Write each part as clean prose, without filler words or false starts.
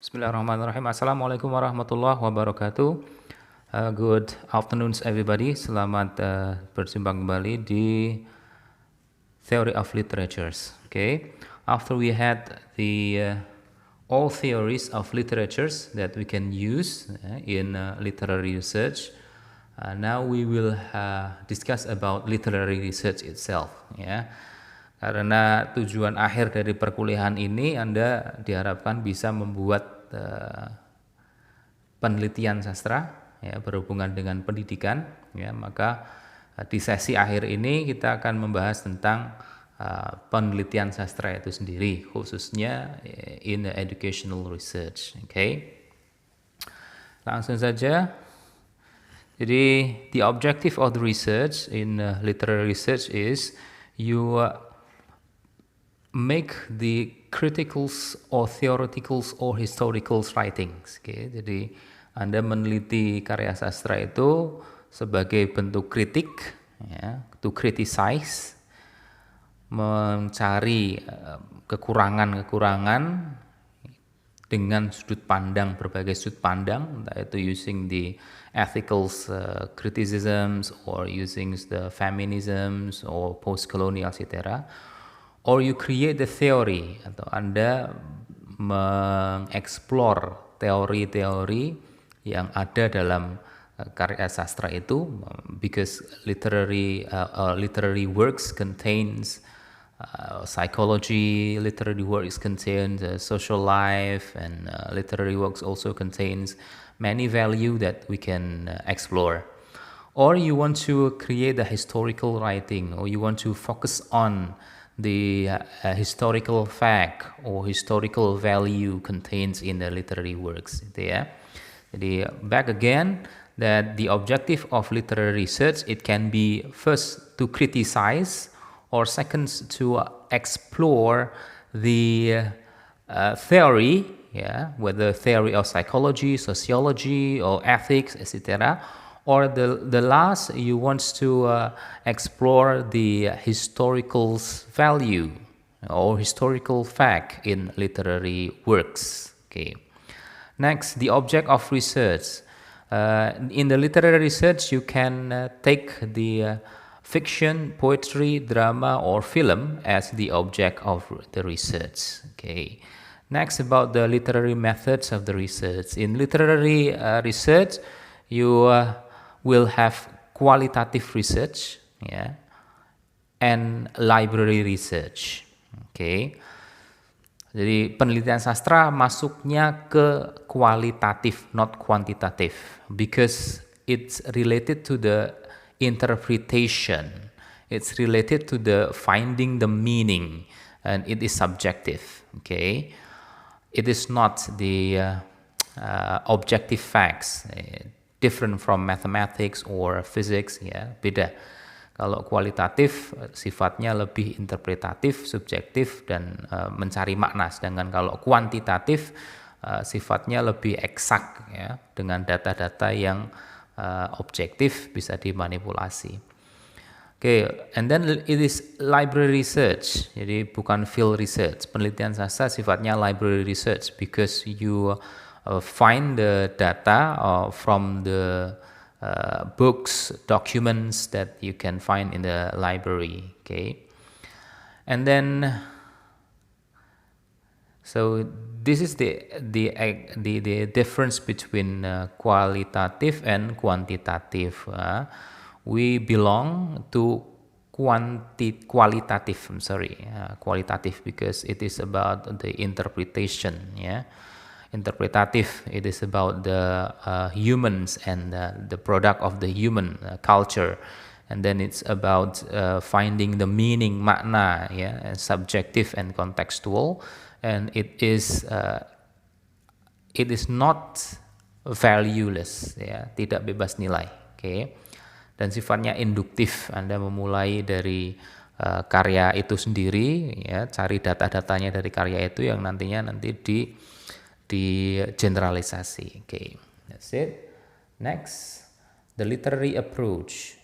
Bismillahirrahmanirrahim. Assalamualaikum warahmatullahi wabarakatuh. Good afternoons everybody. Selamat berjumpa kembali di Theory of Literatures. Okay. After we had the all theories of literatures that we can use in literary research, now we will discuss about literary research itself. Ya. Karena tujuan akhir dari perkuliahan ini Anda diharapkan bisa membuat penelitian sastra ya, berhubungan dengan pendidikan ya, maka di sesi akhir ini kita akan membahas tentang penelitian sastra itu sendiri, khususnya in educational research. Okay? Langsung saja. Jadi the objective of the research in literary research is you make the criticals or theoreticals or historicals writings. Okay? Jadi Anda meneliti karya sastra itu sebagai bentuk kritik, ya, to criticize, mencari kekurangan-kekurangan dengan sudut pandang, berbagai sudut pandang, entah itu using the ethical criticisms or using the feminisms or post-colonial etc. Or you create the theory, atau Anda mengeksplor teori-teori yang ada dalam karya sastra itu, because literary works contains psychology, literary works contains social life, and literary works also contains many value that we can explore. Or you want to create a historical writing, or you want to focus on the historical fact or historical value contains in the literary works, gitu ya. Jadi back again that the objective of literary research, it can be first to criticize, or second to explore the theory, yeah, whether theory of psychology, sociology, or ethics, etc. Or the last, you want to explore the historical value or historical fact in literary works. Okay. Next, the object of research. In the literary research, you can take the fiction, poetry, drama, or film as the object of the research. Okay. Next, about the literary methods of the research. In literary research, you will have qualitative research, yeah, and library research. Okay. Jadi penelitian sastra masuknya ke kualitatif, not quantitative, because it's related to the interpretation. It's related to the finding the meaning, and it is subjective. Okay. It is not the objective facts. Different from mathematics or physics, ya, beda. Kalau kualitatif sifatnya lebih interpretatif, subjektif, dan mencari makna. Sedangkan kalau kuantitatif sifatnya lebih eksak, ya, dengan data-data yang objektif, bisa dimanipulasi. Okay, and then it is library research. Jadi bukan field research. Penelitian sastra sifatnya library research because you find the data from the books, documents that you can find in the library. Okay, and then so this is the difference between qualitative and quantitative. We belong to qualitative. I'm sorry, qualitative, because it is about the interpretation. Yeah. Interpretative, it is about the humans and the product of the human culture, and then it's about finding the meaning, makna, yeah, and subjective and contextual, and it is not valueless, ya, tidak bebas nilai. Okay. Dan sifatnya induktif. Anda memulai dari karya itu sendiri, ya, cari data-datanya dari karya itu yang nantinya di generalisasi. Okay, that's it. Next, the literary approach.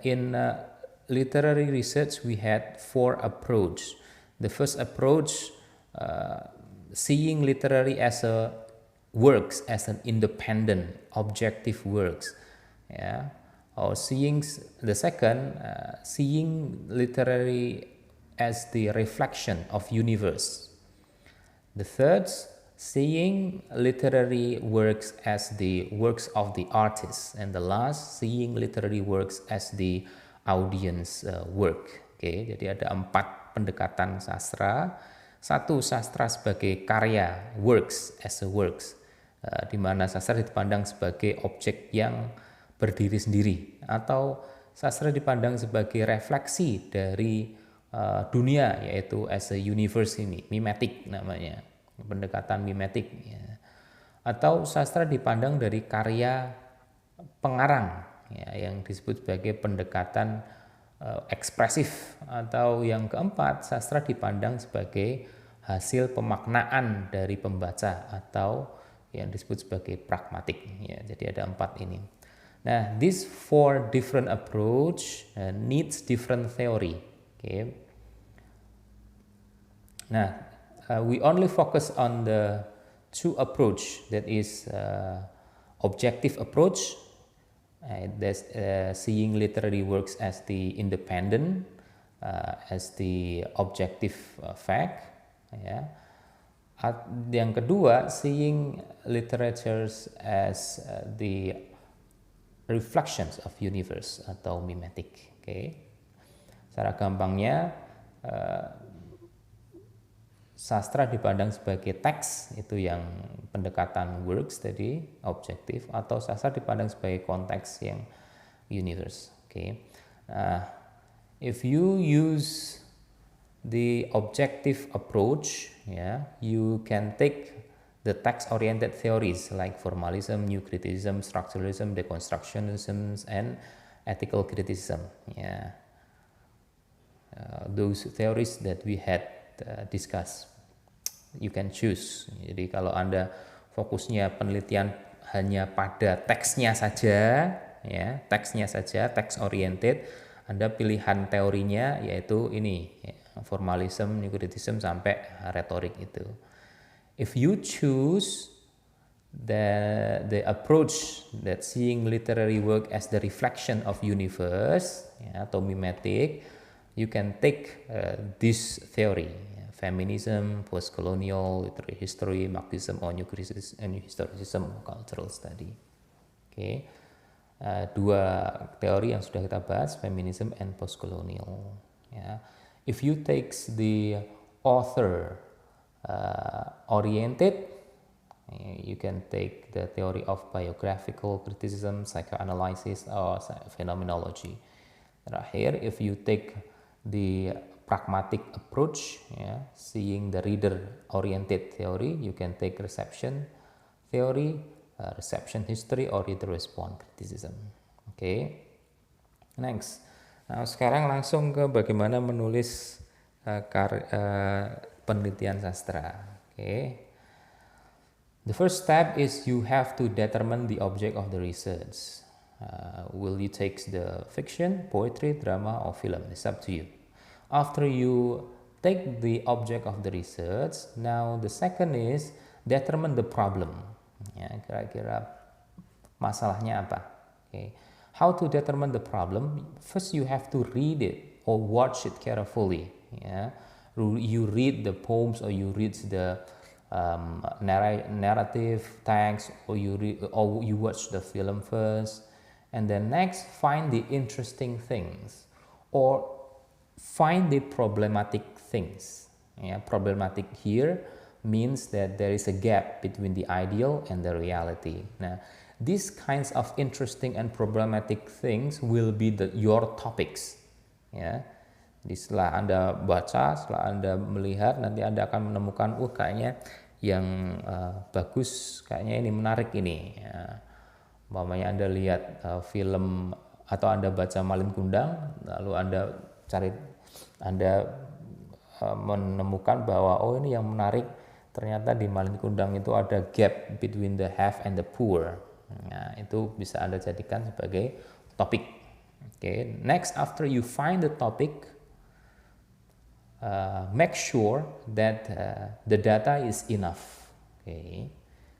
In literary research, we had 4 approaches. The first approach, seeing literary as a works as an independent, objective works. Yeah. Or the second, seeing literary as the reflection of universe. The third, seeing literary works as the works of the artist. And the last, seeing literary works as the audience work. Oke, jadi ada 4 pendekatan sastra. Satu, sastra sebagai karya, works as a works, di mana sastra dipandang sebagai objek yang berdiri sendiri, atau sastra dipandang sebagai refleksi dari dunia, yaitu as a universe ini, mimetic namanya, pendekatan mimetic. Ya. Atau sastra dipandang dari karya pengarang, ya, yang disebut sebagai pendekatan ekspresif. Atau yang keempat, sastra dipandang sebagai hasil pemaknaan dari pembaca atau yang disebut sebagai pragmatik. Ya, jadi ada 4 ini. Nah, these 4 different approach needs different theory. Okay. Nah, we only focus on the 2 approach, that is objective approach. That's seeing literary works as the independent, as the objective fact. Ya. Yang kedua, seeing literatures as the reflections of universe atau mimetic. Okay. Secara gampangnya, sastra dipandang sebagai teks, itu yang pendekatan works tadi, objektif, atau sastra dipandang sebagai konteks yang universe. Okay. If you use the objective approach, you can take the text-oriented theories like formalism, new criticism, structuralism, deconstructionism, and ethical criticism. Those theories that we had discuss. You can choose. Jadi kalau Anda fokusnya penelitian hanya pada teksnya saja, teks oriented, Anda pilihan teorinya yaitu ini, formalism, new criticism sampai retorik itu. If you choose the approach that seeing literary work as the reflection of universe, atau mimetic, you can take this theory, feminism, post-colonial, literary history, Marxism, or new historicism, cultural study. Okay. 2 teori yang sudah kita bahas, feminism and post-colonial. If you take the author oriented, you can take the theory of biographical criticism, psychoanalysis, or phenomenology. Terakhir, if you take the pragmatic approach, seeing the reader-oriented theory, you can take reception theory, reception history, or reader response criticism. Okay. Next. Nah, sekarang langsung ke bagaimana menulis penelitian sastra. Okay. The first step is you have to determine the object of the research. Will you take the fiction, poetry, drama, or film? It's up to you. After you take the object of the research, now the second is determine the problem. Kira-kira masalahnya apa? Okay. How to determine the problem? First, you have to read it or watch it carefully. You read the poems, or you read the narrative text, or you watch the film first, and then next find the interesting things, or find the problematic things. Problematic here means that there is a gap between the ideal and the reality. Now, these kinds of interesting and problematic things will be your topics. Jadi setelah Anda baca, setelah Anda melihat, nanti Anda akan menemukan, kayaknya yang bagus, kayaknya ini menarik ini. Umpamanya Anda lihat film atau Anda baca Malin Kundang, lalu Anda menemukan bahwa ini yang menarik, ternyata di Malin Kundang itu ada gap between the have and the poor. Nah, itu bisa Anda jadikan sebagai topik. Okay. Next, after you find the topic, make sure that the data is enough. Okay.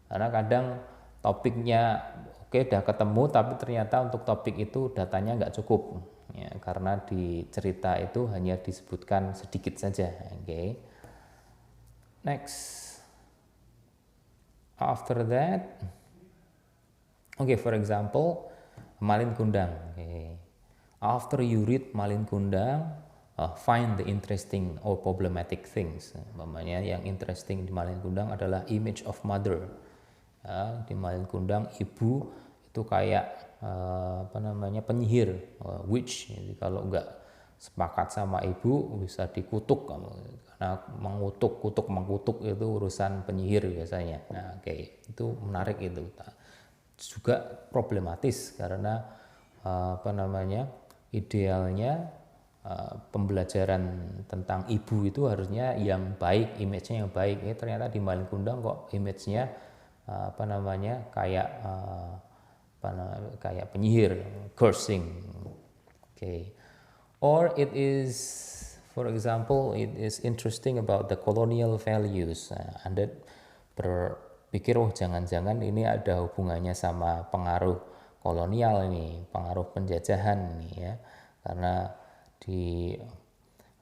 Karena kadang topiknya oke udah ketemu tapi ternyata untuk topik itu datanya nggak cukup ya, karena di cerita itu hanya disebutkan sedikit saja. Oke. Next, after that, okay, for example, Malin Kundang. Okay. After you read Malin Kundang, find the interesting or problematic things. Namanya yang interesting di Malin Kundang adalah image of mother. Di Malin Kundang ibu itu kayak penyihir, witch. Jadi kalau nggak sepakat sama ibu bisa dikutuk kamu, karena mengkutuk itu urusan penyihir biasanya. Nah, itu menarik itu. Juga problematis karena idealnya pembelajaran tentang ibu itu harusnya yang baik, image-nya yang baik. Ternyata di Malin Kundang kok image-nya kayak penyihir, cursing. Okay. Or it is, for example, it is interesting about the colonial values. Anda berpikir, oh jangan-jangan ini ada hubungannya sama pengaruh kolonial ini, pengaruh penjajahan ini ya. Karena di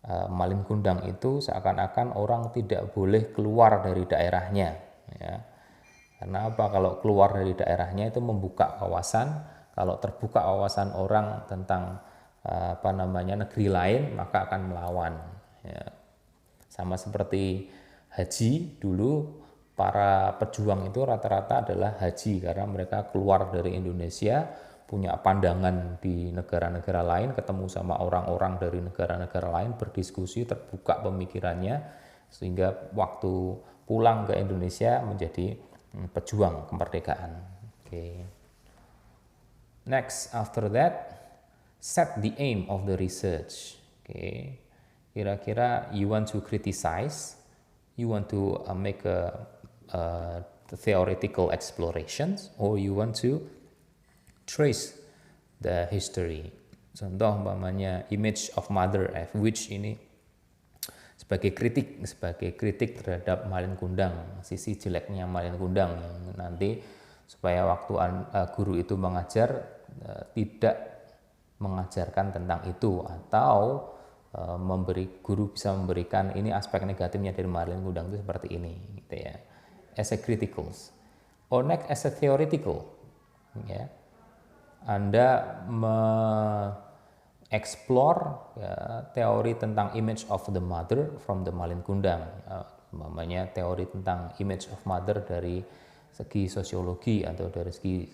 Malin Kundang itu seakan-akan orang tidak boleh keluar dari daerahnya ya. Karena apa? Kalau keluar dari daerahnya itu membuka wawasan. Kalau terbuka wawasan orang tentang negeri lain, maka akan melawan. Ya. Sama seperti haji dulu, para pejuang itu rata-rata adalah haji karena mereka keluar dari Indonesia, punya pandangan di negara-negara lain, ketemu sama orang-orang dari negara-negara lain, berdiskusi, terbuka pemikirannya, sehingga waktu pulang ke Indonesia menjadi pejuang kemerdekaan. Okay. Next, after that, set the aim of the research. Okay. Kira-kira you want to criticize, you want to make a theoretical explorations, or you want to trace the history. Contoh umpamanya image of mother of witch ini sebagai kritik terhadap Malin Kundang, sisi jeleknya Malin Kundang yang nanti supaya waktu guru itu mengajar tidak mengajarkan tentang itu, atau guru bisa memberikan ini aspek negatifnya dari Malin Kundang itu seperti ini gitu ya, as a critical or next as a theoretical ya. Anda explore ya, teori tentang image of the mother from the Malin Kundang, namanya teori tentang image of mother dari segi sosiologi atau dari segi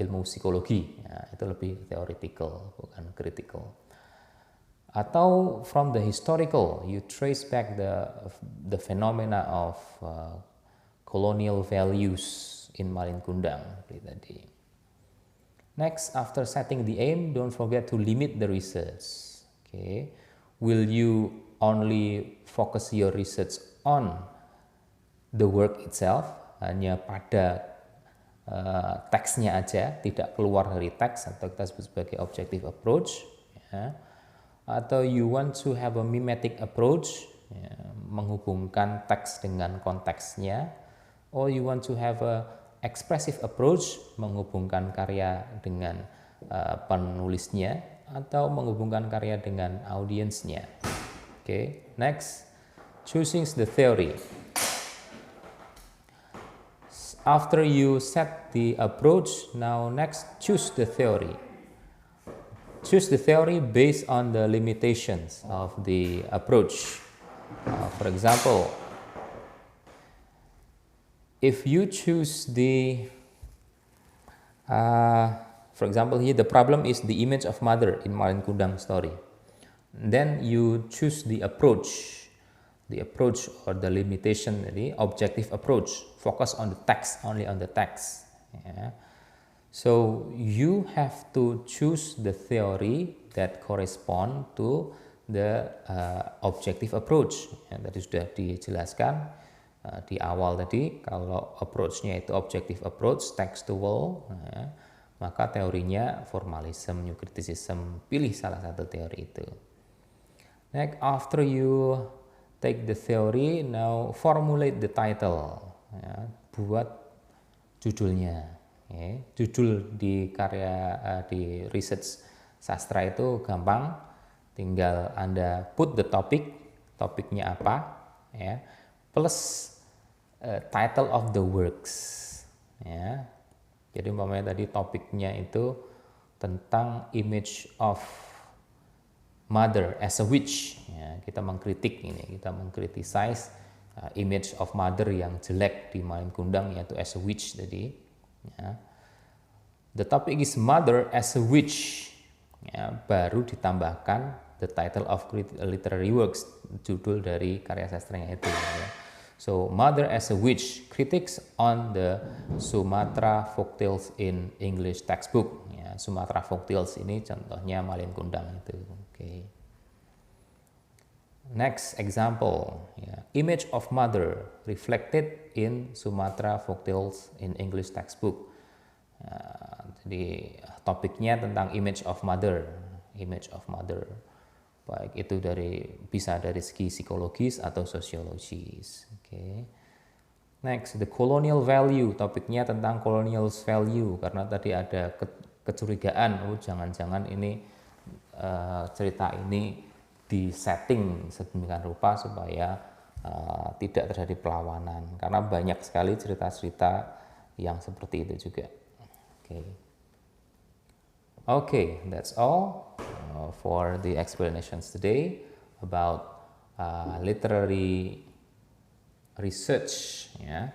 ilmu psikologi, ya, itu lebih theoretical bukan critical. Atau from the historical, you trace back the phenomena of colonial values in Malin Kundang tadi. Next, after setting the aim, don't forget to limit the research. Okay, will you only focus your research on the work itself, hanya pada teksnya aja, tidak keluar dari teks atau kita sebut sebagai objective approach, ya. Atau you want to have a mimetic approach, ya, menghubungkan teks dengan konteksnya, or you want to have a expressive approach, menghubungkan karya dengan penulisnya atau menghubungkan karya dengan audiensnya. Okay, next, choosing the theory. After you set the approach, now next choose the theory. Choose the theory based on the limitations of the approach. For example, if you choose for example here the problem is the image of mother in Malin Kundang story, then you choose the approach or the limitation, the objective approach, focus on the text, only on the text. Yeah. So you have to choose the theory that correspond to the objective approach. Ya, tadi sudah dijelaskan di awal tadi, kalau approach-nya itu objective approach, textual, ya, maka teorinya formalism, new criticism, pilih salah satu teori itu. Next, after you take the theory, now formulate the title. Ya, buat judulnya. Ya, judul di karya di research sastra itu gampang, tinggal Anda put the topic, topiknya apa, ya, plus title of the works, ya. Jadi umpamanya tadi topiknya itu tentang image of mother as a witch, ya, kita mengkritik ini, kita mengkritisize image of mother yang jelek di Malin Kundang, yaitu as a witch tadi. Ya. The topic is mother as a witch. Ya, baru ditambahkan the title of literary works, judul dari karya sastranya itu. Ya. So mother as a witch, critics on the Sumatra folktales in English textbook. Ya, Sumatra folktales ini contohnya Malin Kundang itu. Okay. Next example, ya. Image of mother reflected in Sumatra folktales in English textbook. Jadi topiknya tentang image of mother, baik itu bisa dari segi psikologis atau sosiologis. Okay. Next, the colonial value, topiknya tentang colonial value, karena tadi ada kecurigaan, jangan-jangan ini cerita ini disetting sedemikian rupa supaya tidak terjadi perlawanan, karena banyak sekali cerita-cerita yang seperti itu juga. Okay, that's all for the explanations today about literary research. Ya.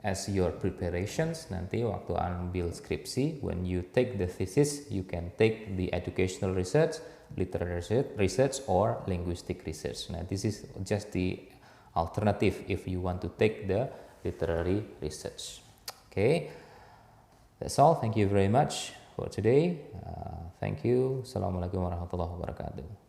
As your preparations, nanti waktu ambil skripsi, when you take the thesis, you can take the educational research, literary research, or linguistic research. Now, this is just the alternative if you want to take the literary research. Okay. That's all. Thank you very much for today. Thank you. Assalamualaikum warahmatullahi wabarakatuh.